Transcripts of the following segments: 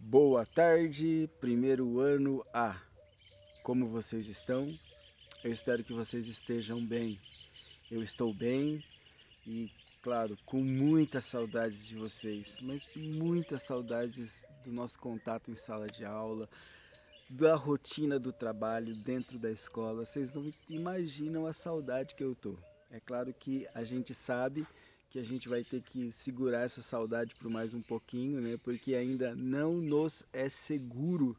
Boa tarde, primeiro ano A. Como vocês estão? Eu espero que vocês estejam bem. Eu estou bem e, claro, com muitas saudades de vocês, mas muitas saudades do nosso contato em sala de aula, da rotina do trabalho dentro da escola. Vocês não imaginam a saudade que eu tô. É claro que a gente sabe que a gente vai ter que segurar essa saudade por mais um pouquinho, né? Porque ainda não nos é seguro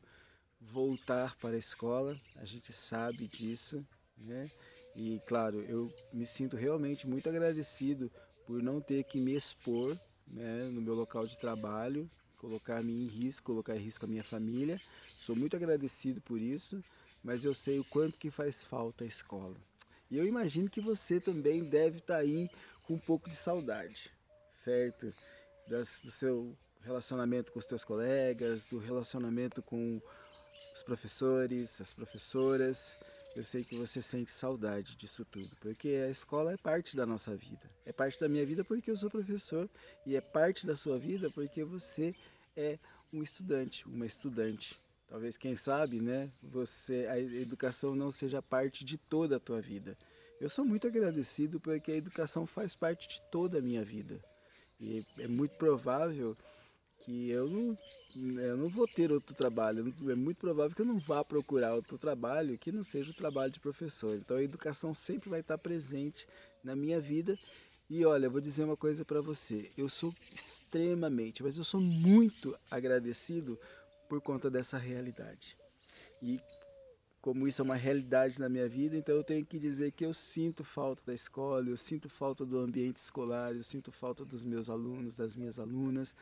voltar para a escola. A gente sabe disso, né? E claro, eu me sinto realmente muito agradecido por não ter que me expor, né, no meu local de trabalho, colocar-me em risco, colocar em risco a minha família. Sou muito agradecido por isso, mas eu sei o quanto que faz falta a escola. E eu imagino que você também deve estar aí com um pouco de saudade, certo? Do seu relacionamento com os teus colegas, do relacionamento com os professores, as professoras. Eu sei que você sente saudade disso tudo, porque a escola é parte da nossa vida. É parte da minha vida porque eu sou professor e é parte da sua vida porque você é um estudante, uma estudante. Talvez, quem sabe, né, a educação não seja parte de toda a tua vida. Eu sou muito agradecido porque a educação faz parte de toda a minha vida. E é muito provável que eu não vou ter outro trabalho. É muito provável que eu não vá procurar outro trabalho que não seja o trabalho de professor. Então a educação sempre vai estar presente na minha vida. E olha, eu vou dizer uma coisa para você. Eu sou extremamente, mas eu sou muito agradecido por conta dessa realidade. E como isso é uma realidade na minha vida, então eu tenho que dizer que eu sinto falta da escola, eu sinto falta do ambiente escolar, eu sinto falta dos meus alunos, das minhas alunas.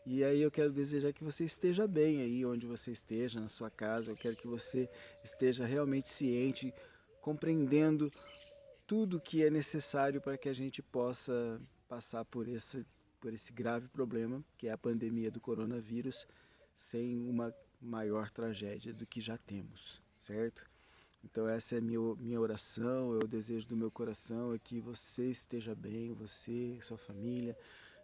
E aí eu quero desejar que você esteja bem aí onde você esteja, na sua casa. Eu quero que você esteja realmente ciente, compreendendo tudo que é necessário para que a gente possa passar por esse grave problema, que é a pandemia do coronavírus, sem uma maior tragédia do que já temos, certo? Então essa é a minha oração, é o desejo do meu coração, é que você esteja bem, você, sua família,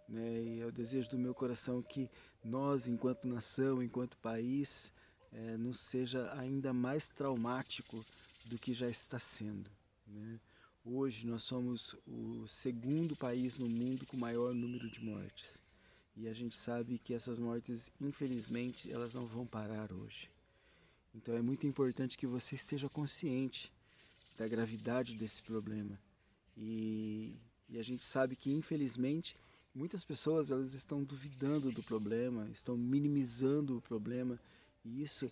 né? E é o desejo do meu coração que nós, enquanto nação, enquanto país, não seja ainda mais traumático do que já está sendo, né? Hoje nós somos o segundo país no mundo com maior número de mortes. E a gente sabe que essas mortes, infelizmente, elas não vão parar hoje. Então é muito importante que você esteja consciente da gravidade desse problema. E a gente sabe que, infelizmente, muitas pessoas elas estão duvidando do problema, estão minimizando o problema, e isso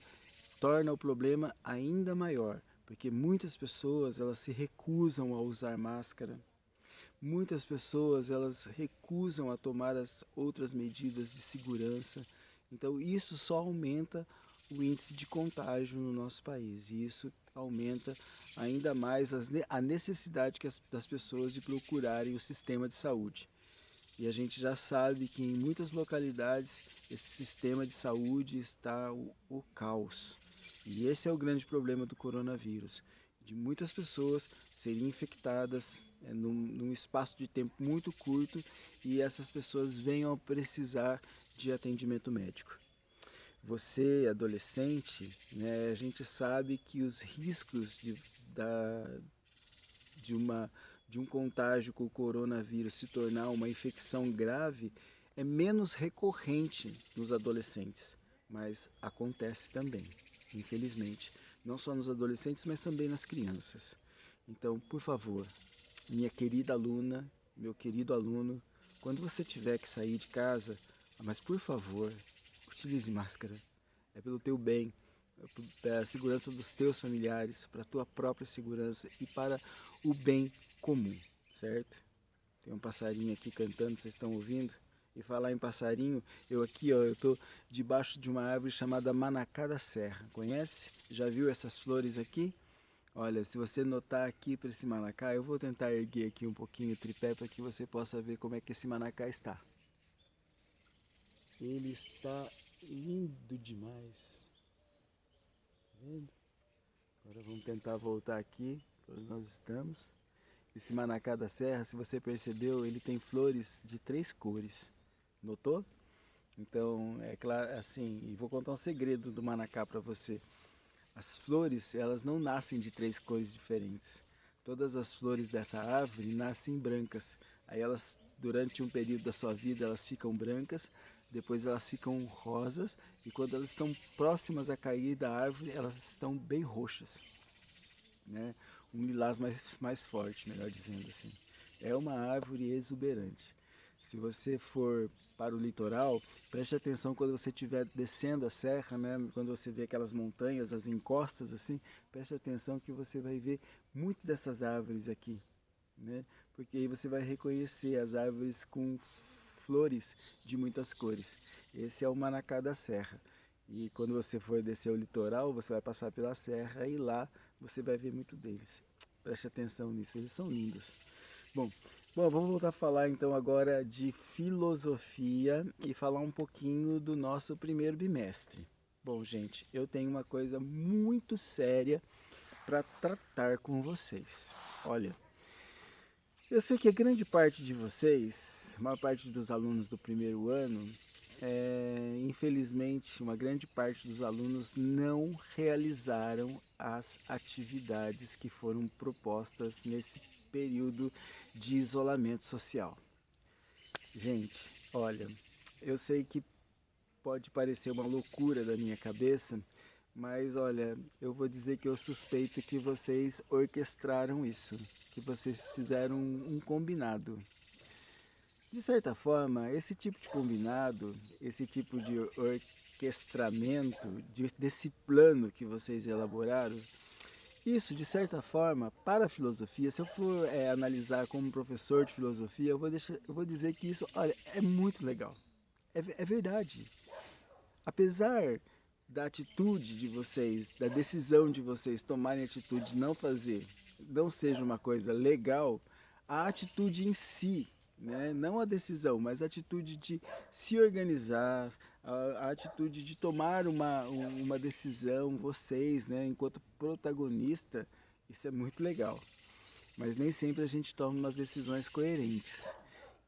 torna o problema ainda maior, porque muitas pessoas elas se recusam a usar máscara, muitas pessoas elas recusam a tomar as outras medidas de segurança. Então isso só aumenta o índice de contágio no nosso país e isso aumenta ainda mais a necessidade das pessoas de procurarem o sistema de saúde. E a gente já sabe que em muitas localidades esse sistema de saúde está o caos. E esse é o grande problema do coronavírus, de muitas pessoas serem infectadas num espaço de tempo muito curto e essas pessoas venham a precisar de atendimento médico. Você, adolescente, né, a gente sabe que os riscos de, uma, de um contágio com o coronavírus se tornar uma infecção grave é menos recorrente nos adolescentes, mas acontece também, infelizmente. Não só nos adolescentes, mas também nas crianças. Então, por favor, minha querida aluna, meu querido aluno, quando você tiver que sair de casa, mas por favor, utilize máscara. É pelo teu bem, para a segurança dos teus familiares, para a tua própria segurança e para o bem comum, certo? Tem um passarinho aqui cantando, vocês estão ouvindo? E falar em passarinho, eu aqui, ó, eu tô debaixo de uma árvore chamada Manacá da Serra. Conhece? Já viu essas flores aqui? Olha, se você notar aqui para esse manacá, eu vou tentar erguer aqui um pouquinho o tripé para que você possa ver como é que esse manacá está. Ele está lindo demais. Tá vendo? Agora vamos tentar voltar aqui para onde nós estamos. Esse manacá da serra, se você percebeu, ele tem flores de três cores. Notou? Então, é claro, assim, e vou contar um segredo do manacá para você. As flores, elas não nascem de três cores diferentes. Todas as flores dessa árvore nascem brancas. Aí elas, durante um período da sua vida, elas ficam brancas, depois elas ficam rosas e quando elas estão próximas a cair da árvore, elas estão bem roxas, né? Um lilás mais forte, melhor dizendo assim. É uma árvore exuberante. Se você for para o litoral, preste atenção quando você estiver descendo a serra, né? Quando você vê aquelas montanhas, as encostas assim, preste atenção que você vai ver muito dessas árvores aqui, né? Porque aí você vai reconhecer as árvores com flores de muitas cores. Esse é o Manacá da Serra. E quando você for descer o litoral, você vai passar pela serra e lá você vai ver muito deles. Preste atenção nisso, eles são lindos. Bom, vamos voltar a falar então agora de filosofia e falar um pouquinho do nosso primeiro bimestre. Bom, gente, eu tenho uma coisa muito séria para tratar com vocês. Olha, eu sei que a grande parte de vocês, a maior parte dos alunos do primeiro ano, infelizmente, uma grande parte dos alunos não realizaram as atividades que foram propostas nesse período de isolamento social. Gente, olha, eu sei que pode parecer uma loucura da minha cabeça, mas olha, eu vou dizer que eu suspeito que vocês orquestraram isso, que vocês fizeram um combinado. De certa forma, esse tipo de combinado, esse tipo de orquestramento, desse plano que vocês elaboraram, isso, de certa forma, para a filosofia, se eu for analisar como professor de filosofia, eu vou dizer que isso, olha, é muito legal. É verdade. Apesar da atitude de vocês, da decisão de vocês tomarem a atitude de não fazer, não seja uma coisa legal, a atitude em si, né? Não a decisão, mas a atitude de se organizar, a atitude de tomar uma decisão, vocês, né, enquanto protagonista, isso é muito legal. Mas nem sempre a gente toma umas decisões coerentes.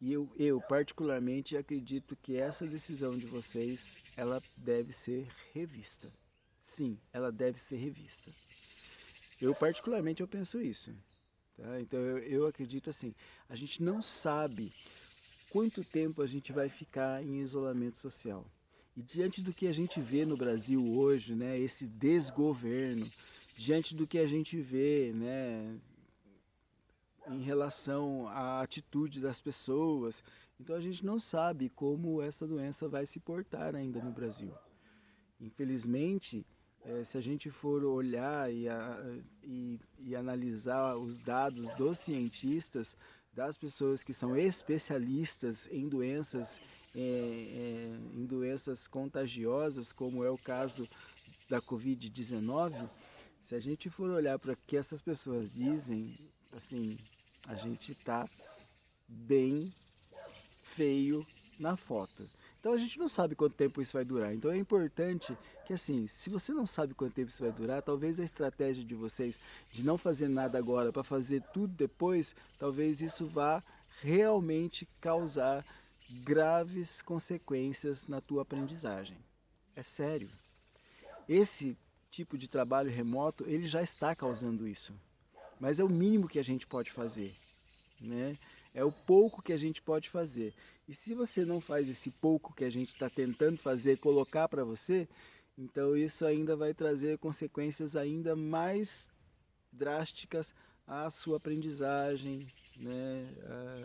E eu particularmente acredito que essa decisão de vocês, ela deve ser revista. Sim, ela deve ser revista. Eu particularmente eu penso isso. Tá? Então eu acredito assim, a gente não sabe quanto tempo a gente vai ficar em isolamento social. E diante do que a gente vê no Brasil hoje, né, esse desgoverno, diante do que a gente vê, né, em relação à atitude das pessoas. Então a gente não sabe como essa doença vai se portar ainda no Brasil. Infelizmente, se a gente for olhar e analisar os dados dos cientistas, das pessoas que são especialistas em doenças contagiosas, como é o caso da Covid-19, se a gente for olhar para o que essas pessoas dizem, assim, a gente está bem feio na foto. Então a gente não sabe quanto tempo isso vai durar. Então é importante que assim, se você não sabe quanto tempo isso vai durar, talvez a estratégia de vocês de não fazer nada agora para fazer tudo depois, talvez isso vá realmente causar graves consequências na tua aprendizagem. É sério. Esse tipo de trabalho remoto, ele já está causando isso. Mas é o mínimo que a gente pode fazer, né? É o pouco que a gente pode fazer. E se você não faz esse pouco que a gente está tentando fazer, colocar para você, então isso ainda vai trazer consequências ainda mais drásticas à sua aprendizagem, né?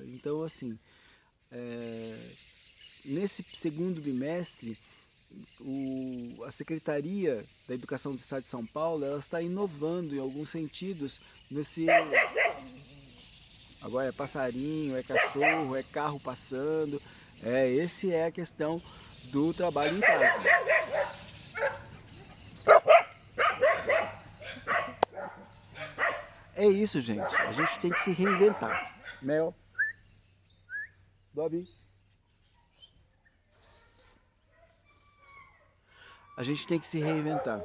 Então, assim, nesse segundo bimestre, a Secretaria da Educação do Estado de São Paulo, ela está inovando em alguns sentidos nesse. Agora é passarinho, é cachorro, é carro passando. Esse é a questão do trabalho em casa. É isso, gente. A gente tem que se reinventar. Mel. Dobby. A gente tem que se reinventar.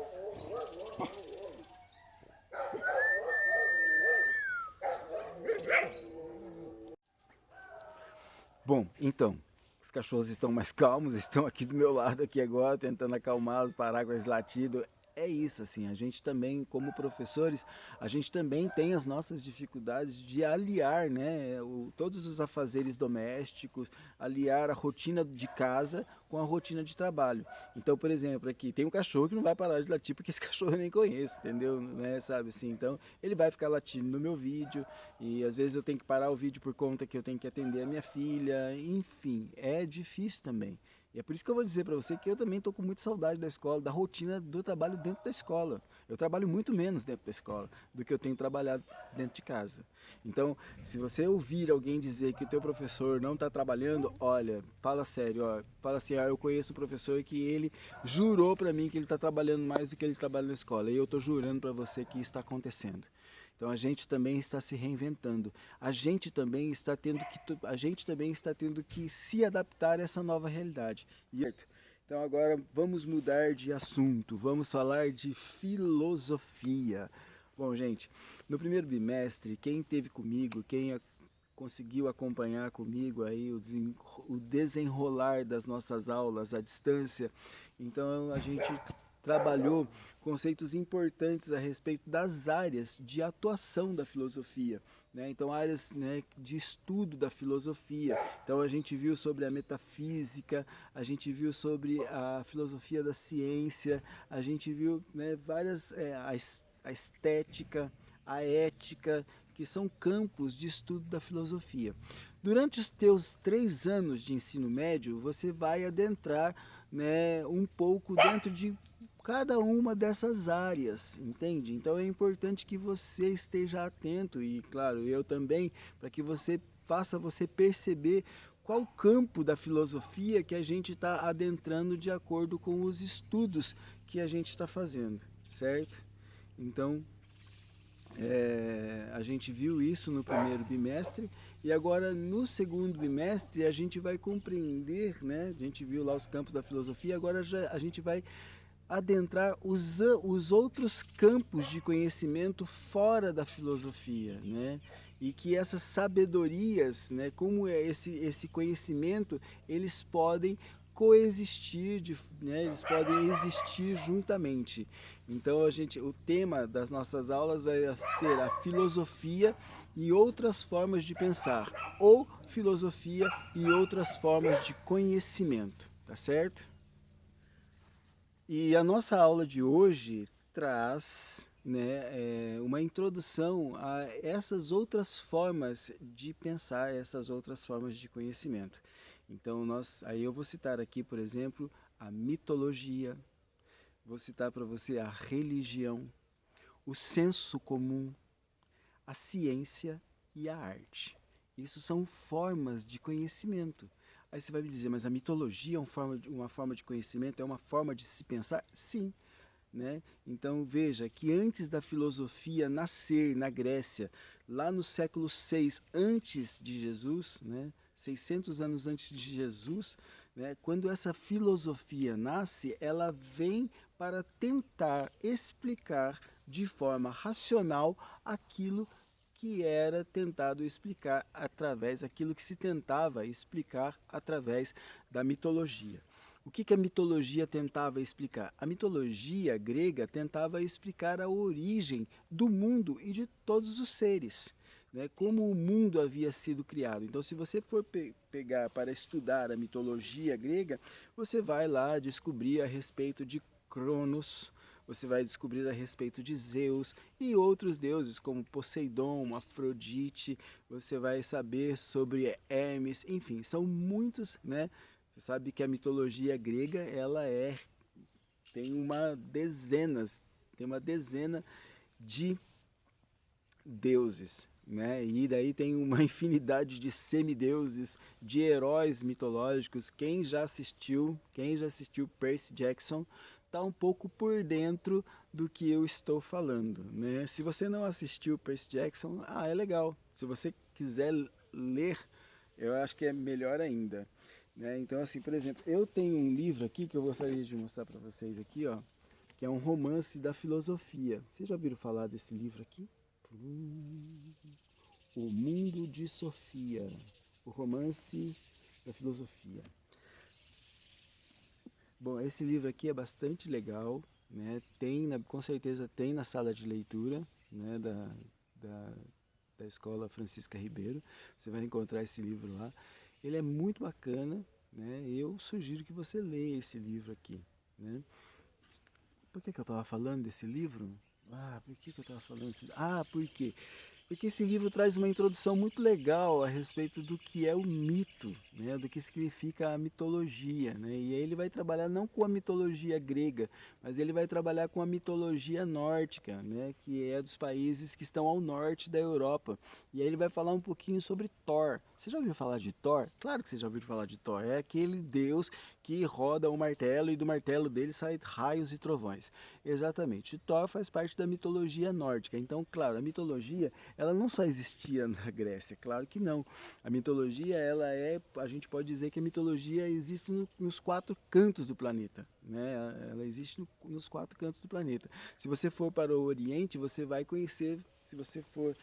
Bom, então, os cachorros estão mais calmos, estão aqui do meu lado aqui agora, tentando acalmá-los, parar com esse latido. É isso, assim, a gente também, como professores, a gente também tem as nossas dificuldades de aliar, né, todos os afazeres domésticos, aliar a rotina de casa com a rotina de trabalho. Então, por exemplo, aqui tem um cachorro que não vai parar de latir porque esse cachorro eu nem conheço, entendeu? Né, sabe assim, então ele vai ficar latindo no meu vídeo e às vezes eu tenho que parar o vídeo por conta que eu tenho que atender a minha filha, enfim, é difícil também. E é por isso que eu vou dizer para você que eu também estou com muita saudade da escola, da rotina do trabalho dentro da escola. Eu trabalho muito menos dentro da escola do que eu tenho trabalhado dentro de casa. Então, se você ouvir alguém dizer que o teu professor não está trabalhando, olha, fala sério, ó, fala assim, eu conheço um professor que ele jurou para mim que ele está trabalhando mais do que ele trabalha na escola. E eu estou jurando para você que isso está acontecendo. Então a gente também está se reinventando. A gente também está tendo que se adaptar a essa nova realidade. Então agora vamos mudar de assunto. Vamos falar de filosofia. Bom, gente, no primeiro bimestre, quem esteve comigo, conseguiu acompanhar comigo aí o desenrolar das nossas aulas à distância, então a gente trabalhou conceitos importantes a respeito das áreas de atuação da filosofia, né? Então áreas, né, de estudo da filosofia. Então a gente viu sobre a metafísica, a gente viu sobre a filosofia da ciência, a gente viu, né, várias, a estética, a ética, que são campos de estudo da filosofia. Durante os teus 3 anos de ensino médio, você vai adentrar, né, um pouco dentro de cada uma dessas áreas, entende? Então é importante que você esteja atento e, claro, eu também, para que você perceber qual campo da filosofia que a gente está adentrando de acordo com os estudos que a gente está fazendo, certo? Então, a gente viu isso no primeiro bimestre e agora no segundo bimestre a gente vai compreender, né? A gente viu lá os campos da filosofia, agora a gente vai adentrar os outros campos de conhecimento fora da filosofia, né? E que essas sabedorias, né, como é esse conhecimento, eles podem coexistir, né, eles podem existir juntamente. Então o tema das nossas aulas vai ser a filosofia e outras formas de pensar, ou filosofia e outras formas de conhecimento, tá certo? E a nossa aula de hoje traz, né, uma introdução a essas outras formas de pensar, essas outras formas de conhecimento. Então aí eu vou citar aqui, por exemplo, a mitologia, vou citar para você a religião, o senso comum, a ciência e a arte. Isso são formas de conhecimento. Aí você vai me dizer, mas a mitologia é uma forma de conhecimento, é uma forma de se pensar? Sim. Né? Então veja que antes da filosofia nascer na Grécia, lá no século 6 antes de Jesus, né? 600 anos antes de Jesus, né? Quando essa filosofia nasce, ela vem para tentar explicar de forma racional aquilo que era tentado explicar através, aquilo que se tentava explicar através da mitologia. O que a mitologia tentava explicar? A mitologia grega tentava explicar a origem do mundo e de todos os seres, né? Como o mundo havia sido criado. Então, se você for pegar para estudar a mitologia grega, você vai lá descobrir a respeito de Cronos, você vai descobrir a respeito de Zeus e outros deuses como Poseidon, Afrodite, você vai saber sobre Hermes, enfim, são muitos, né? Você sabe que a mitologia grega, tem tem uma dezena de deuses, né? E daí tem uma infinidade de semideuses, de heróis mitológicos. Quem já assistiu Percy Jackson está um pouco por dentro do que eu estou falando, né? Se você não assistiu Percy Jackson, é legal. Se você quiser ler, eu acho que é melhor ainda, né? Então, assim, por exemplo, eu tenho um livro aqui que eu gostaria de mostrar para vocês aqui, ó, que é um romance da filosofia. Vocês já ouviram falar desse livro aqui? O Mundo de Sofia, o romance da filosofia. Bom, esse livro aqui é bastante legal, né? Com certeza tem na sala de leitura, né? Da, da Escola Francisca Ribeiro. Você vai encontrar esse livro lá. Ele é muito bacana, né? Eu sugiro que você leia esse livro aqui, né? Por que eu estava falando desse livro? Por que eu estava falando desse livro? Por quê? Porque esse livro traz uma introdução muito legal a respeito do que é o mito, né? Do que significa a mitologia, né? E aí ele vai trabalhar não com a mitologia grega, mas ele vai trabalhar com a mitologia nórdica, né? Que é dos países que estão ao norte da Europa. E aí ele vai falar um pouquinho sobre Thor. Você já ouviu falar de Thor? Claro que você já ouviu falar de Thor. É aquele deus que roda o martelo e do martelo dele saem raios e trovões. Exatamente. Thor faz parte da mitologia nórdica. Então, claro, a mitologia ela não só existia na Grécia, claro que não. A mitologia, a gente pode dizer que a mitologia existe nos quatro cantos do planeta, né? Ela existe nos quatro cantos do planeta. Se você for para o Oriente, você vai conhecer, se você for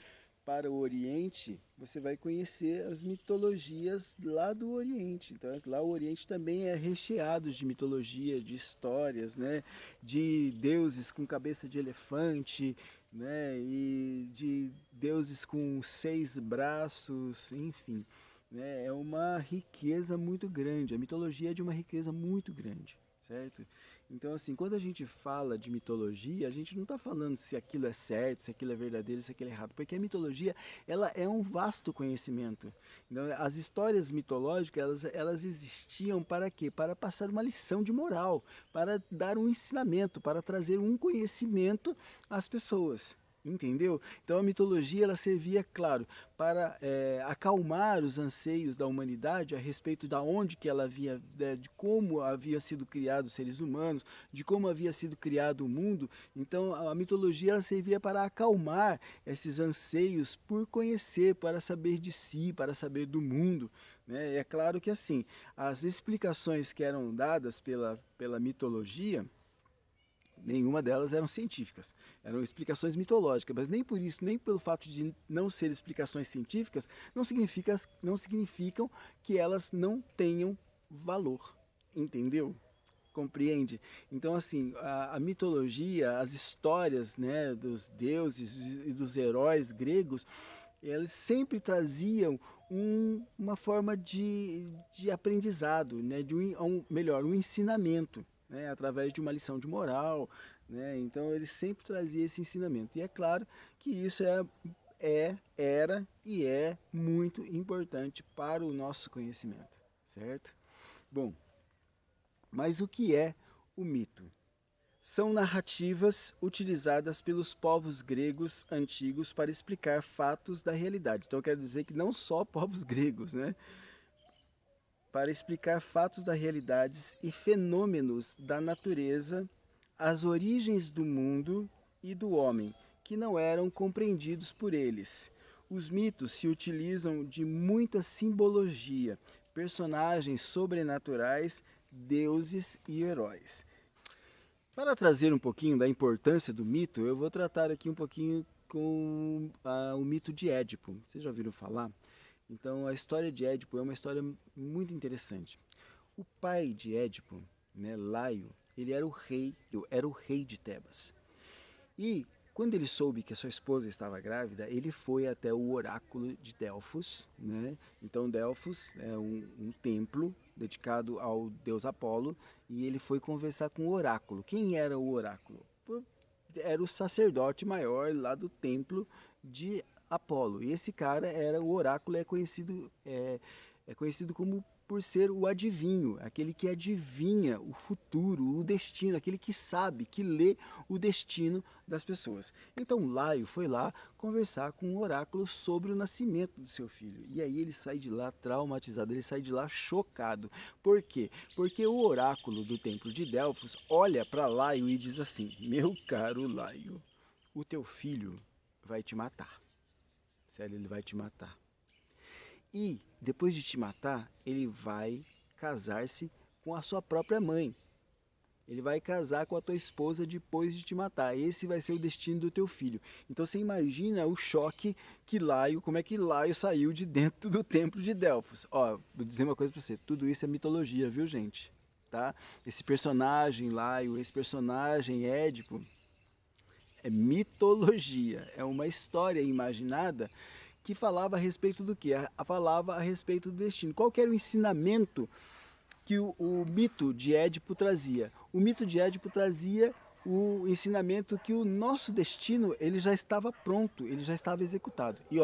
para o Oriente, você vai conhecer as mitologias lá do Oriente. Então, lá o Oriente também é recheado de mitologia, de histórias, né? De deuses com cabeça de elefante, né? E de deuses com 6 braços, enfim. Né? É uma riqueza muito grande. A mitologia é de uma riqueza muito grande, certo? Então, assim, quando a gente fala de mitologia, a gente não está falando se aquilo é certo, se aquilo é verdadeiro, se aquilo é errado, porque a mitologia, ela é um vasto conhecimento. Então, as histórias mitológicas, elas existiam para quê? Para passar uma lição de moral, para dar um ensinamento, para trazer um conhecimento às pessoas. Entendeu? Então a mitologia ela servia, claro, para acalmar os anseios da humanidade a respeito da onde que ela havia, de como havia sido criado os seres humanos, de como havia sido criado o mundo. Então a mitologia ela servia para acalmar esses anseios por conhecer, para saber de si, para saber do mundo. Né? É claro que assim, as explicações que eram dadas pela mitologia nenhuma delas eram científicas, eram explicações mitológicas, mas nem por isso, nem pelo fato de não ser explicações científicas, não significam que elas não tenham valor, entendeu? Compreende? Então, assim, a mitologia, as histórias, né, dos deuses e dos heróis gregos, eles sempre traziam uma forma de aprendizado, né, melhor, um ensinamento, né, através de uma lição de moral, né, então ele sempre trazia esse ensinamento. E é claro que isso era e é muito importante para o nosso conhecimento, certo? Bom, mas o que é o mito? São narrativas utilizadas pelos povos gregos antigos para explicar fatos da realidade. Então quer dizer que não só povos gregos, né? Para explicar fatos da realidade e fenômenos da natureza, as origens do mundo e do homem, que não eram compreendidos por eles. Os mitos se utilizam de muita simbologia, personagens sobrenaturais, deuses e heróis. Para trazer um pouquinho da importância do mito, eu vou tratar aqui um pouquinho com o mito de Édipo. Vocês já ouviram falar? Então, a história de Édipo é uma história muito interessante. O pai de Édipo, né, Laio, ele era o rei de Tebas. E quando ele soube que a sua esposa estava grávida, ele foi até o oráculo de Delfos, né? Então Delfos é um templo dedicado ao deus Apolo, e ele foi conversar com o oráculo. Quem era o oráculo? Era o sacerdote maior lá do templo de Apolo. E esse cara era o oráculo, é conhecido como por ser o adivinho, aquele que adivinha o futuro, o destino, aquele que sabe, que lê o destino das pessoas. Então Laio foi lá conversar com o oráculo sobre o nascimento do seu filho. E aí ele sai de lá traumatizado, ele sai de lá chocado. Por quê? Porque o oráculo do templo de Delfos olha para Laio e diz assim: meu caro Laio, o teu filho vai te matar. Sério, ele vai te matar. E, depois de te matar, ele vai casar-se com a sua própria mãe. Ele vai casar com a tua esposa depois de te matar. Esse vai ser o destino do teu filho. Então você imagina o choque que Laio, como é que Laio saiu de dentro do templo de Delfos. Ó, vou dizer uma coisa pra você, tudo isso é mitologia, viu gente? tá? Esse personagem Laio, esse personagem Édipo, é mitologia, é uma história imaginada que falava a respeito do quê? Falava a respeito do destino. Qual que era o ensinamento que o mito de Édipo trazia? O mito de Édipo trazia o ensinamento que o nosso destino ele já estava pronto, ele já estava executado. E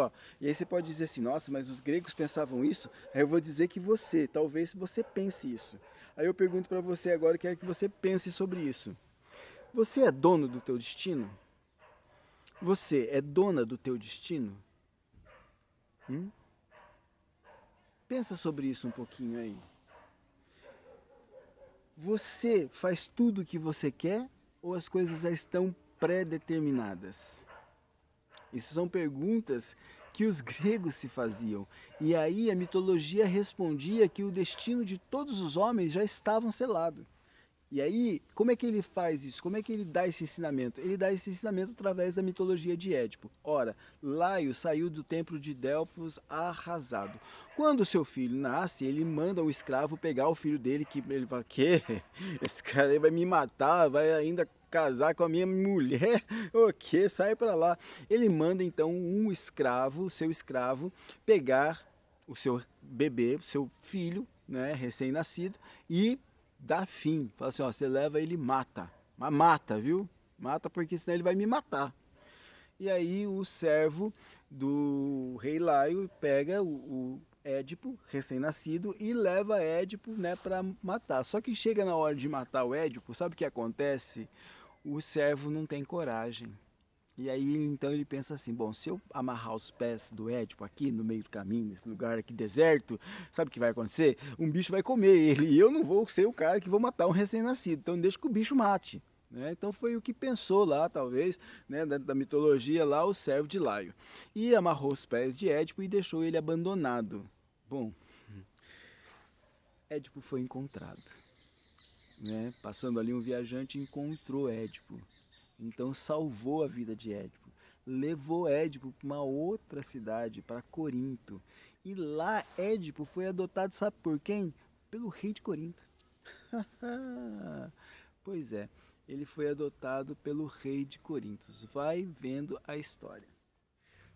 aí você pode dizer assim, nossa, mas os gregos pensavam isso? Aí eu vou dizer que você, talvez você pense isso. Aí eu pergunto para você agora, quero que você pense sobre isso. Você é dono do teu destino? Você é dona do teu destino? Hum? Pensa sobre isso um pouquinho aí. Você faz tudo o que você quer ou as coisas já estão pré-determinadas? Essas são perguntas que os gregos se faziam. E aí a mitologia respondia que o destino de todos os homens já estava selado. E aí, como é que ele faz isso? Como é que ele dá esse ensinamento? Ele dá esse ensinamento através da mitologia de Édipo. Ora, Laio saiu do templo de Delfos arrasado. Quando o seu filho nasce, ele manda um escravo pegar o filho dele, que ele fala, que esse cara aí vai me matar, vai ainda casar com a minha mulher, o que? Sai pra lá. Ele manda então um escravo, seu escravo, pegar o seu bebê, o seu filho, né, recém-nascido, e dá fim. Fala assim, ó, você leva ele e mata. Mas mata, viu? Mata porque senão ele vai me matar. E aí o servo do rei Laio pega o Édipo, recém-nascido, e leva Édipo, né, para matar. Só que chega na hora de matar o Édipo, sabe o que acontece? O servo não tem coragem. E aí então ele pensa assim, bom, se eu amarrar os pés do Édipo aqui no meio do caminho, nesse lugar aqui deserto, sabe o que vai acontecer? Um bicho vai comer ele e eu não vou ser o cara que vou matar um recém-nascido, então deixa que o bicho mate. Né? Então foi o que pensou lá, talvez, né, da mitologia lá, o servo de Laio. E amarrou os pés de Édipo e deixou ele abandonado. Bom, Édipo foi encontrado. Né? Passando ali um viajante encontrou Édipo. Então salvou a vida de Édipo. Levou Édipo para uma outra cidade, para Corinto. E lá Édipo foi adotado, sabe por quem? Pelo rei de Corinto. Pois é, ele foi adotado pelo rei de Corinto. Vai vendo a história.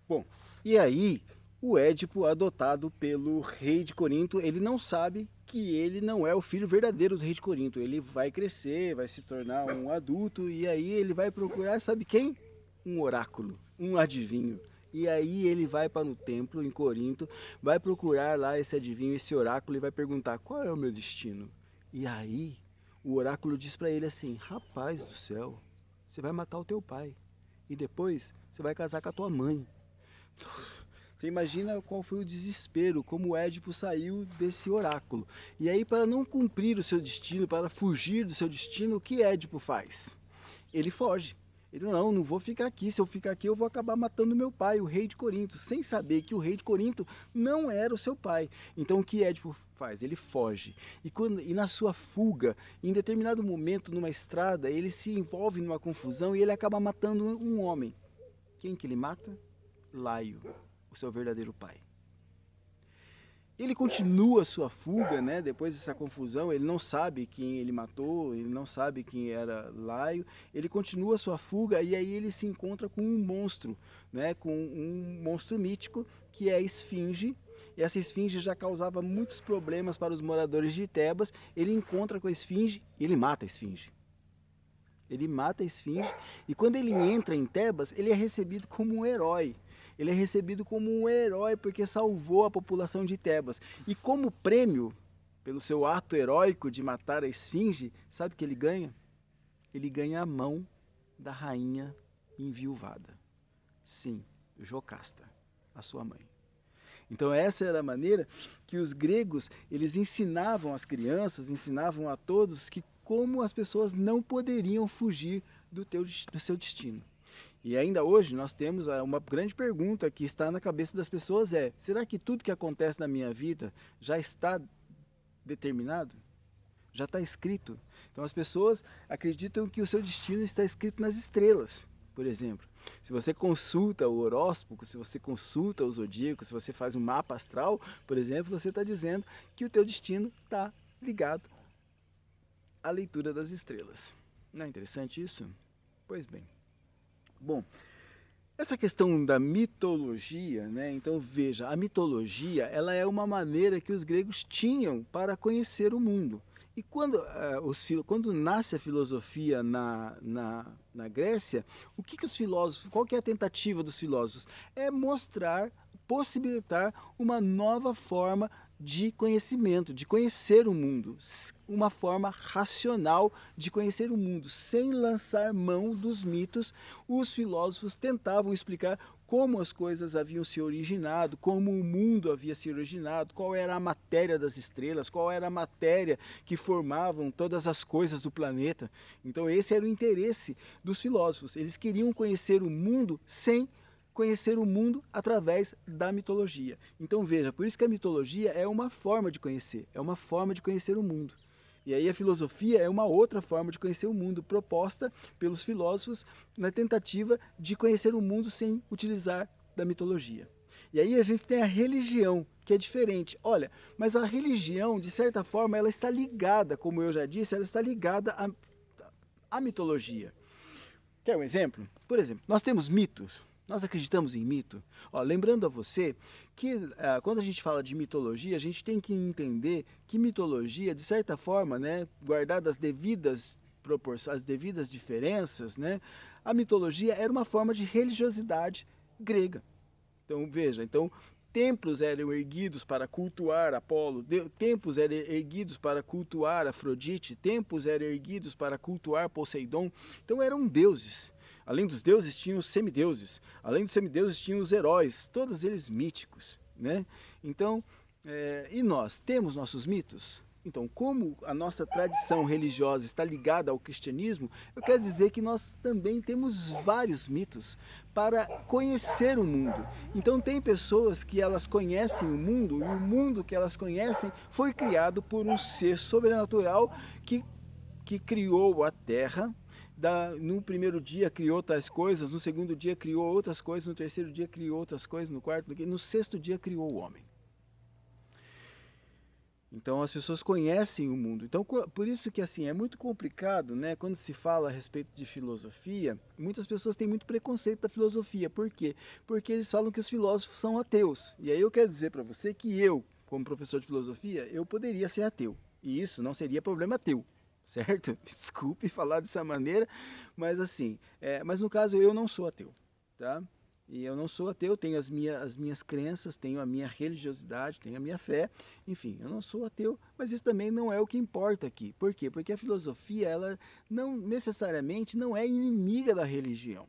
Bom, e aí o Édipo, adotado pelo rei de Corinto, ele não sabe que ele não é o filho verdadeiro do rei de Corinto. Ele vai crescer, vai se tornar um adulto e aí ele vai procurar, sabe quem? Um oráculo, um adivinho. E aí ele vai para o templo em Corinto, vai procurar lá esse adivinho, esse oráculo e vai perguntar qual é o meu destino. E aí o oráculo diz para ele assim, rapaz do céu, você vai matar o teu pai e depois você vai casar com a tua mãe. Você imagina qual foi o desespero, como o Édipo saiu desse oráculo. E aí, para não cumprir o seu destino, para fugir do seu destino, o que Édipo faz? Ele foge. Ele não vou ficar aqui. Se eu ficar aqui, eu vou acabar matando meu pai, o rei de Corinto, sem saber que o rei de Corinto não era o seu pai. Então, o que Édipo faz? Ele foge. E na sua fuga, em determinado momento, numa estrada, ele se envolve numa confusão e ele acaba matando um homem. Quem que ele mata? Laio, o seu verdadeiro pai. Ele continua a sua fuga, né? Depois dessa confusão, ele não sabe quem ele matou, ele não sabe quem era Laio. Ele continua a sua fuga e aí ele se encontra com um monstro, né? Com um monstro mítico que é a Esfinge. E essa Esfinge já causava muitos problemas para os moradores de Tebas. Ele encontra com a Esfinge e ele mata a Esfinge. Ele mata a Esfinge e quando ele entra em Tebas, ele é recebido como um herói. Ele é recebido como um herói porque salvou a população de Tebas. E como prêmio pelo seu ato heróico de matar a Esfinge, sabe o que ele ganha? Ele ganha a mão da rainha enviuvada. Sim, Jocasta, a sua mãe. Então essa era a maneira que os gregos, eles ensinavam às crianças, ensinavam a todos que como as pessoas não poderiam fugir do seu destino. E ainda hoje nós temos uma grande pergunta que está na cabeça das pessoas será que tudo que acontece na minha vida já está determinado? Já está escrito? Então as pessoas acreditam que o seu destino está escrito nas estrelas, por exemplo. Se você consulta o horóscopo, se você consulta o zodíaco, se você faz um mapa astral, por exemplo, você está dizendo que o teu destino está ligado a leitura das estrelas. Não é interessante isso? Pois bem. Bom, essa questão da mitologia, né? Então veja, a mitologia ela é uma maneira que os gregos tinham para conhecer o mundo. E quando nasce a filosofia na Grécia, o que os filósofos, qual que é a tentativa dos filósofos? É mostrar, possibilitar uma nova forma de conhecimento, de conhecer o mundo, uma forma racional de conhecer o mundo, sem lançar mão dos mitos. Os filósofos tentavam explicar como as coisas haviam se originado, como o mundo havia se originado, qual era a matéria das estrelas, qual era a matéria que formavam todas as coisas do planeta. Então esse era o interesse dos filósofos. Eles queriam conhecer o mundo sem conhecer o mundo através da mitologia. Então veja, por isso que a mitologia é uma forma de conhecer, é uma forma de conhecer o mundo. E aí a filosofia é uma outra forma de conhecer o mundo, proposta pelos filósofos na tentativa de conhecer o mundo sem utilizar da mitologia. E aí a gente tem a religião, que é diferente. Olha, mas a religião, de certa forma, ela está ligada, como eu já disse, ela está ligada à mitologia. Quer um exemplo? Por exemplo, nós temos mitos. Nós acreditamos em mito. Ó, lembrando a você que quando a gente fala de mitologia, a gente tem que entender que mitologia, de certa forma, né, guardada as devidas proporções, as devidas diferenças, né, a mitologia era uma forma de religiosidade grega. Então veja, templos eram erguidos para cultuar Apolo, templos eram erguidos para cultuar Afrodite, templos eram erguidos para cultuar Poseidon. Então eram deuses. Além dos deuses, tinham os semideuses. Além dos semideuses, tinham os heróis, todos eles míticos, né? Então, e nós temos nossos mitos? Então, como a nossa tradição religiosa está ligada ao cristianismo, eu quero dizer que nós também temos vários mitos para conhecer o mundo. Então, tem pessoas que elas conhecem o mundo, e o mundo que elas conhecem foi criado por um ser sobrenatural que criou a Terra. No primeiro dia criou tais coisas, no segundo dia criou outras coisas, no terceiro dia criou outras coisas, no quarto, no sexto dia criou o homem. Então as pessoas conhecem o mundo. Então por isso que assim é muito complicado, né? Quando se fala a respeito de filosofia, muitas pessoas têm muito preconceito da filosofia. Por quê? Porque eles falam que os filósofos são ateus. E aí eu quero dizer para você que eu, como professor de filosofia, eu poderia ser ateu. E isso não seria problema teu. Certo? Desculpe falar dessa maneira, mas assim, mas no caso eu não sou ateu, tá? E eu não sou ateu, tenho as minhas crenças, tenho a minha religiosidade, tenho a minha fé, enfim, eu não sou ateu, mas isso também não é o que importa aqui. Por quê? Porque a filosofia, ela não necessariamente não é inimiga da religião,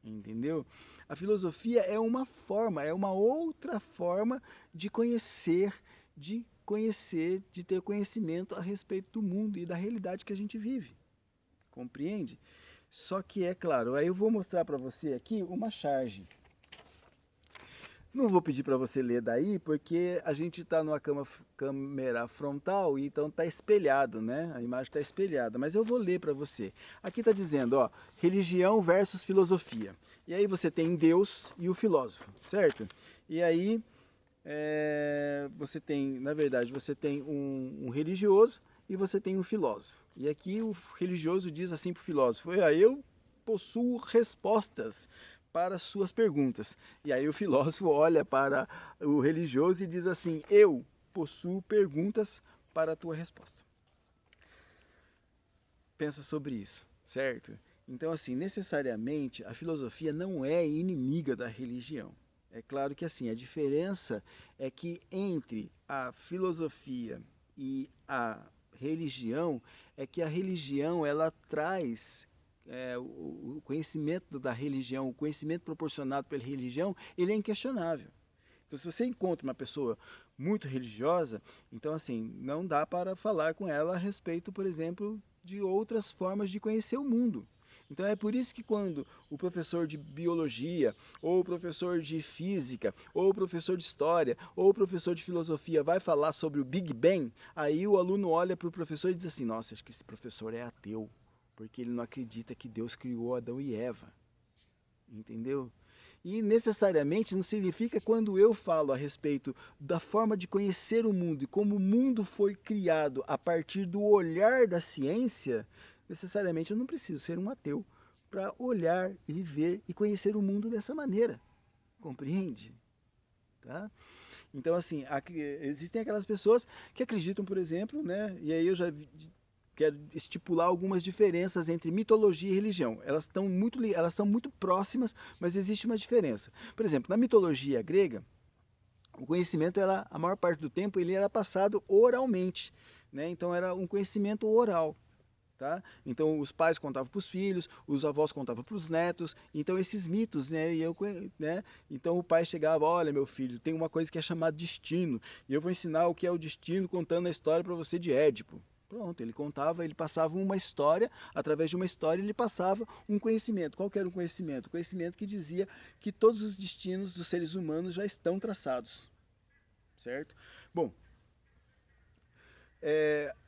entendeu? A filosofia é uma forma, é uma outra forma de conhecer, de ter conhecimento a respeito do mundo e da realidade que a gente vive. Compreende? Só que é claro, aí eu vou mostrar para você aqui uma charge. Não vou pedir para você ler daí, porque a gente está numa câmera frontal e então está espelhado, né? A imagem está espelhada, mas eu vou ler para você. Aqui está dizendo, ó, religião versus filosofia. E aí você tem Deus e o filósofo, certo? E aí você tem, na verdade, você tem um religioso e você tem um filósofo. E aqui o religioso diz assim para o filósofo, eu possuo respostas para suas perguntas. E aí o filósofo olha para o religioso e diz assim, eu possuo perguntas para a tua resposta. Pensa sobre isso, certo? Então, assim, necessariamente a filosofia não é inimiga da religião. É claro que assim, a diferença é que entre a filosofia e a religião, é que a religião ela traz o conhecimento da religião, o conhecimento proporcionado pela religião, ele é inquestionável. Então se você encontra uma pessoa muito religiosa, então assim, não dá para falar com ela a respeito, por exemplo, de outras formas de conhecer o mundo. Então é por isso que quando o professor de biologia, ou o professor de física, ou o professor de história, ou o professor de filosofia vai falar sobre o Big Bang, aí o aluno olha para o professor e diz assim, nossa, acho que esse professor é ateu, porque ele não acredita que Deus criou Adão e Eva. Entendeu? E necessariamente não significa quando eu falo a respeito da forma de conhecer o mundo e como o mundo foi criado a partir do olhar da ciência, necessariamente eu não preciso ser um ateu para olhar e viver e conhecer o mundo dessa maneira. Compreende? Tá? Então, assim, existem aquelas pessoas que acreditam, por exemplo, né? E aí eu já quero estipular algumas diferenças entre mitologia e religião. Elas são muito próximas, mas existe uma diferença. Por exemplo, na mitologia grega, o conhecimento, a maior parte do tempo, ele era passado oralmente, né? Então era um conhecimento oral. Tá? Então os pais contavam para os filhos, os avós contavam para os netos, então esses mitos, né? Então o pai chegava, olha meu filho, tem uma coisa que é chamada destino, e eu vou ensinar o que é o destino contando a história para você de Édipo. Pronto, ele contava, ele passava uma história, através de uma história ele passava um conhecimento. Qual que era o conhecimento? O conhecimento que dizia que todos os destinos dos seres humanos já estão traçados, certo? Bom,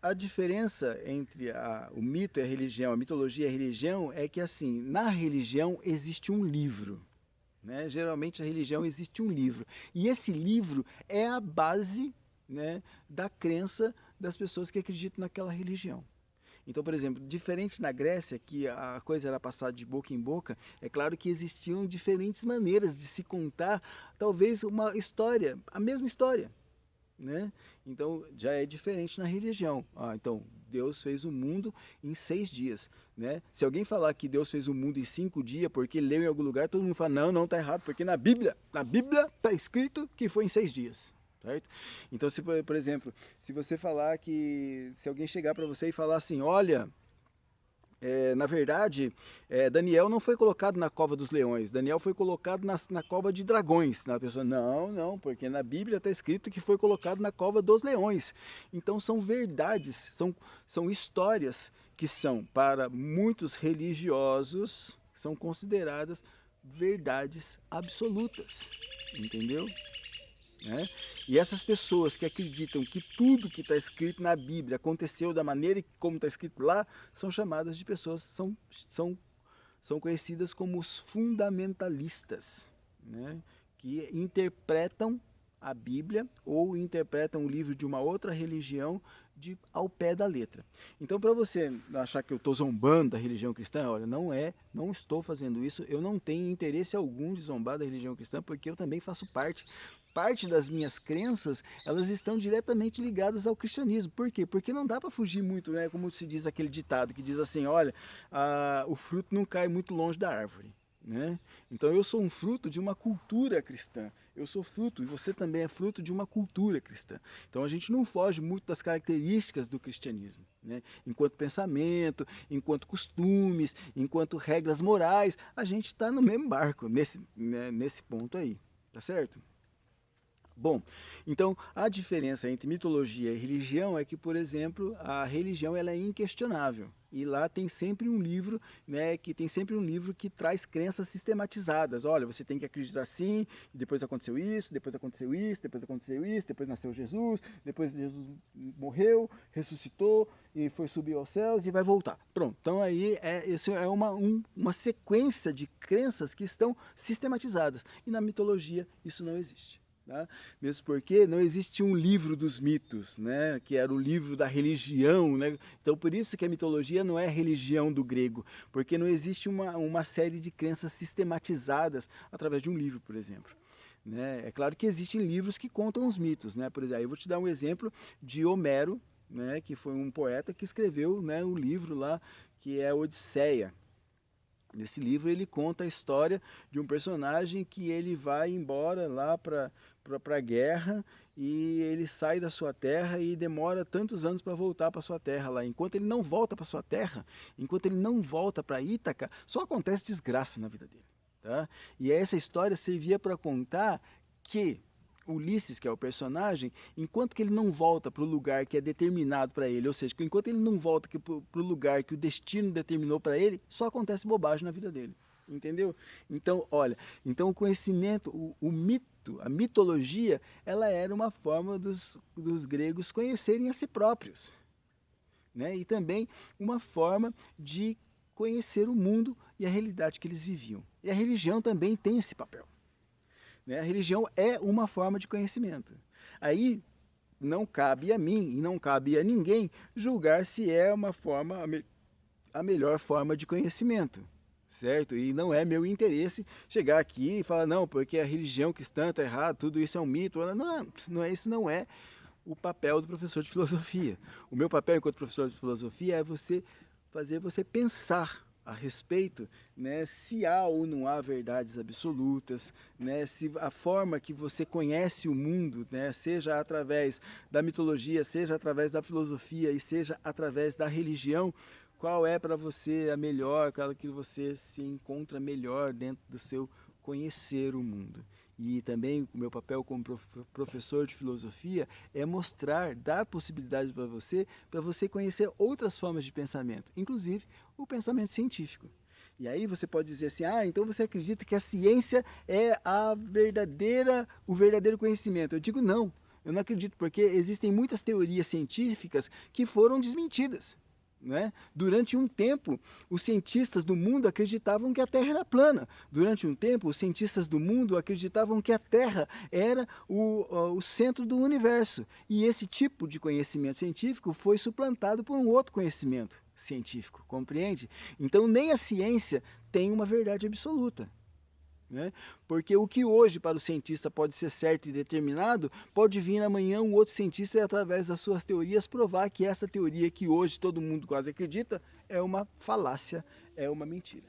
a diferença entre o mito e a religião, a mitologia e a religião, é que assim, na religião existe um livro. Né? Geralmente a religião existe um livro. E esse livro é a base, né, da crença das pessoas que acreditam naquela religião. Então, por exemplo, diferente na Grécia, que a coisa era passada de boca em boca, é claro que existiam diferentes maneiras de se contar, talvez uma história, a mesma história. Né? Então já é diferente na religião. Então Deus fez o mundo em 6 dias. Né? Se alguém falar que Deus fez o mundo em 5 dias porque leu em algum lugar, todo mundo fala, não, não, está errado, porque na Bíblia está escrito que foi em 6 dias. Certo? Então, se, por exemplo, se você falar que, se alguém chegar para você e falar assim, olha, na verdade, Daniel não foi colocado na cova dos leões, Daniel foi colocado na cova de dragões. A pessoa, não, porque na Bíblia está escrito que foi colocado na cova dos leões. Então são verdades, são histórias que são, para muitos religiosos, são consideradas verdades absolutas, entendeu? Né? E essas pessoas que acreditam que tudo que está escrito na Bíblia aconteceu da maneira como está escrito lá, são chamadas de pessoas, são conhecidas como os fundamentalistas, né? Que interpretam a Bíblia ou interpretam o livro de uma outra religião ao pé da letra. Então, para você achar que eu estou zombando da religião cristã, olha, não estou fazendo isso, eu não tenho interesse algum de zombar da religião cristã, porque eu também faço parte das minhas crenças, elas estão diretamente ligadas ao cristianismo. Por quê? Porque não dá para fugir muito, né? Como se diz aquele ditado que diz assim, olha, o fruto não cai muito longe da árvore. Né? Então eu sou um fruto de uma cultura cristã. Eu sou fruto, e você também é fruto de uma cultura cristã. Então a gente não foge muito das características do cristianismo. Né? Enquanto pensamento, enquanto costumes, enquanto regras morais, a gente está no mesmo barco, nesse ponto aí. Tá certo? Bom, então a diferença entre mitologia e religião é que, por exemplo, a religião ela é inquestionável. E lá tem sempre um livro, né, que traz crenças sistematizadas. Olha, você tem que acreditar assim, depois aconteceu isso, depois aconteceu isso, depois aconteceu isso, depois nasceu Jesus, depois Jesus morreu, ressuscitou e foi subir aos céus e vai voltar. Pronto, então aí isso é uma sequência de crenças que estão sistematizadas. E na mitologia isso não existe. Tá? Mesmo porque não existe um livro dos mitos, né? Que era o livro da religião. Né? Então por isso que a mitologia não é religião do grego, porque não existe uma série de crenças sistematizadas através de um livro, por exemplo. Né? É claro que existem livros que contam os mitos. Né? Por exemplo, eu vou te dar um exemplo de Homero, né? Que foi um poeta que escreveu, né, o livro lá que é a Odisseia. Nesse livro ele conta a história de um personagem que ele vai embora lá para a guerra e ele sai da sua terra e demora tantos anos para voltar para sua terra lá. Enquanto ele não volta para sua terra, enquanto ele não volta para Ítaca, só acontece desgraça na vida dele. Tá? E essa história servia para contar que Ulisses, que é o personagem, enquanto que ele não volta para o lugar que é determinado para ele, ou seja, enquanto ele não volta para o lugar que o destino determinou para ele, só acontece bobagem na vida dele. Entendeu? Então, olha, então o conhecimento, o mito, a mitologia, ela era uma forma dos gregos conhecerem a si próprios. Né? E também uma forma de conhecer o mundo e a realidade que eles viviam. E a religião também tem esse papel, né? A religião é uma forma de conhecimento. Aí não cabe a mim e não cabe a ninguém julgar se é uma forma, a melhor forma de conhecimento, certo? E não é meu interesse chegar aqui e falar, não, porque a religião cristã está errada, tudo isso é um mito. Não, não é isso, não é o papel do professor de filosofia. O meu papel enquanto professor de filosofia é fazer você pensar a respeito, né, se há ou não há verdades absolutas, né, se a forma que você conhece o mundo, né, seja através da mitologia, seja através da filosofia e seja através da religião, qual é para você a melhor, aquela que você se encontra melhor dentro do seu conhecer o mundo. E também o meu papel como professor de filosofia é mostrar, dar possibilidades para você conhecer outras formas de pensamento, inclusive o pensamento científico. E aí você pode dizer assim, então você acredita que a ciência é o verdadeiro conhecimento. Eu digo não, eu não acredito, porque existem muitas teorias científicas que foram desmentidas. Né? Durante um tempo, os cientistas do mundo acreditavam que a Terra era plana. Durante um tempo, os cientistas do mundo acreditavam que a Terra era o centro do universo. E esse tipo de conhecimento científico foi suplantado por um outro conhecimento científico, compreende? Então, nem a ciência tem uma verdade absoluta. Né? Porque o que hoje para o cientista pode ser certo e determinado, pode vir amanhã um outro cientista e através das suas teorias provar que essa teoria que hoje todo mundo quase acredita é uma falácia, é uma mentira.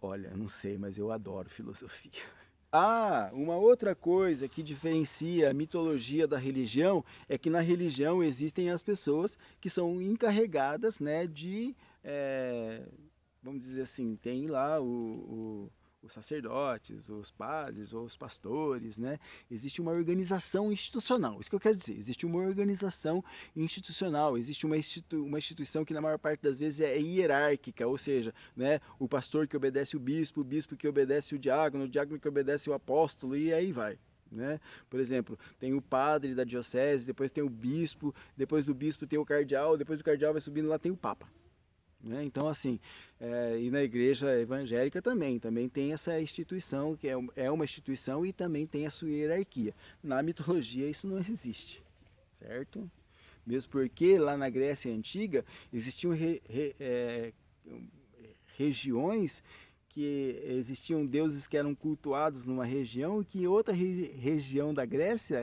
Olha, não sei, mas eu adoro filosofia. Uma outra coisa que diferencia a mitologia da religião é que na religião existem as pessoas que são encarregadas, né, de... vamos dizer assim, tem lá os sacerdotes, os padres ou os pastores, né? Existe uma organização institucional, isso que eu quero dizer, existe uma organização institucional, existe uma instituição que na maior parte das vezes é hierárquica, ou seja, né, o pastor que obedece o bispo que obedece o diácono que obedece o apóstolo e aí vai. Né? Por exemplo, tem o padre da diocese, depois tem o bispo, depois do bispo tem o cardeal, depois do cardeal vai subindo lá tem o papa. Né? Então, assim, e na igreja evangélica também tem essa instituição, que é uma instituição e também tem a sua hierarquia. Na mitologia isso não existe, certo? Mesmo porque lá na Grécia Antiga existiam regiões que existiam deuses que eram cultuados numa região e que em outra região da Grécia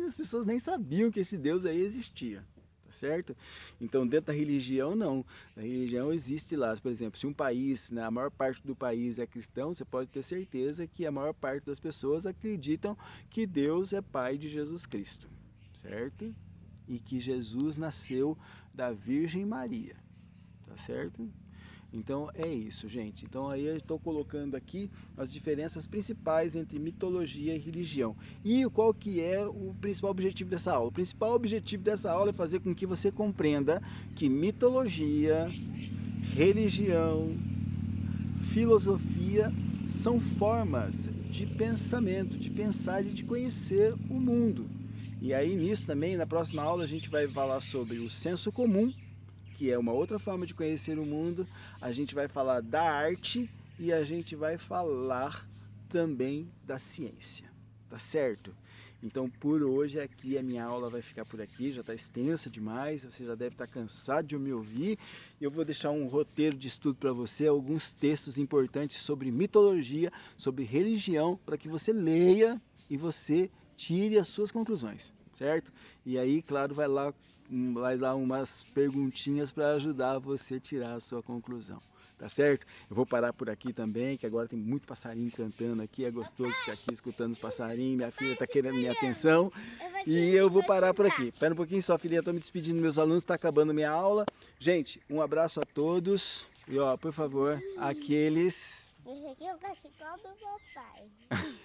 as pessoas nem sabiam que esse deus aí existia. Certo? Então, dentro da religião, não. A religião existe lá. Por exemplo, se um país, né, a maior parte do país é cristão, você pode ter certeza que a maior parte das pessoas acreditam que Deus é pai de Jesus Cristo, certo? E que Jesus nasceu da Virgem Maria, tá certo? Então é isso, gente. Então aí eu estou colocando aqui as diferenças principais entre mitologia e religião. E qual que é o principal objetivo dessa aula? O principal objetivo dessa aula é fazer com que você compreenda que mitologia, religião, filosofia são formas de pensamento, de pensar e de conhecer o mundo. E aí nisso também, na próxima aula, a gente vai falar sobre o senso comum, que é uma outra forma de conhecer o mundo. A gente vai falar da arte e a gente vai falar também da ciência, tá certo? Então por hoje aqui a minha aula vai ficar por aqui, já está extensa demais, você já deve estar cansado de me ouvir. Eu vou deixar um roteiro de estudo para você, alguns textos importantes sobre mitologia, sobre religião, para que você leia e você tire as suas conclusões, certo? E aí, claro, vai lá umas perguntinhas para ajudar você a tirar a sua conclusão, tá certo? Eu vou parar por aqui também, que agora tem muito passarinho cantando aqui, é gostoso ficar aqui escutando os passarinhos, minha filha está querendo minha atenção, e eu vou parar por aqui. Espera um pouquinho só, filhinha, estou me despedindo dos meus alunos, está acabando minha aula. Gente, um abraço a todos, e ó, por favor, aqueles... Esse aqui é o cachecol do papai.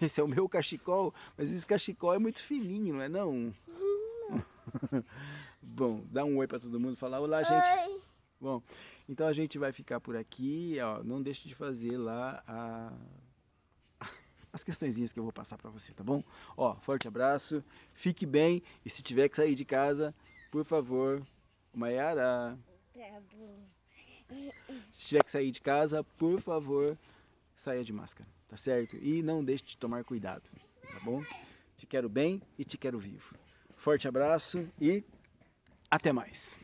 Esse é o meu cachecol, mas esse cachecol é muito fininho, não é não? Bom, dá um oi para todo mundo, falar olá, gente. Oi. Bom, então a gente vai ficar por aqui, ó, não deixe de fazer lá as questõezinhas que eu vou passar para você, tá bom? Ó, forte abraço, fique bem e se tiver que sair de casa, por favor, Maiara, Tá bom. Se tiver que sair de casa, por favor, saia de máscara, tá certo? E não deixe de tomar cuidado, tá bom? Te quero bem e te quero vivo. Forte abraço e até mais.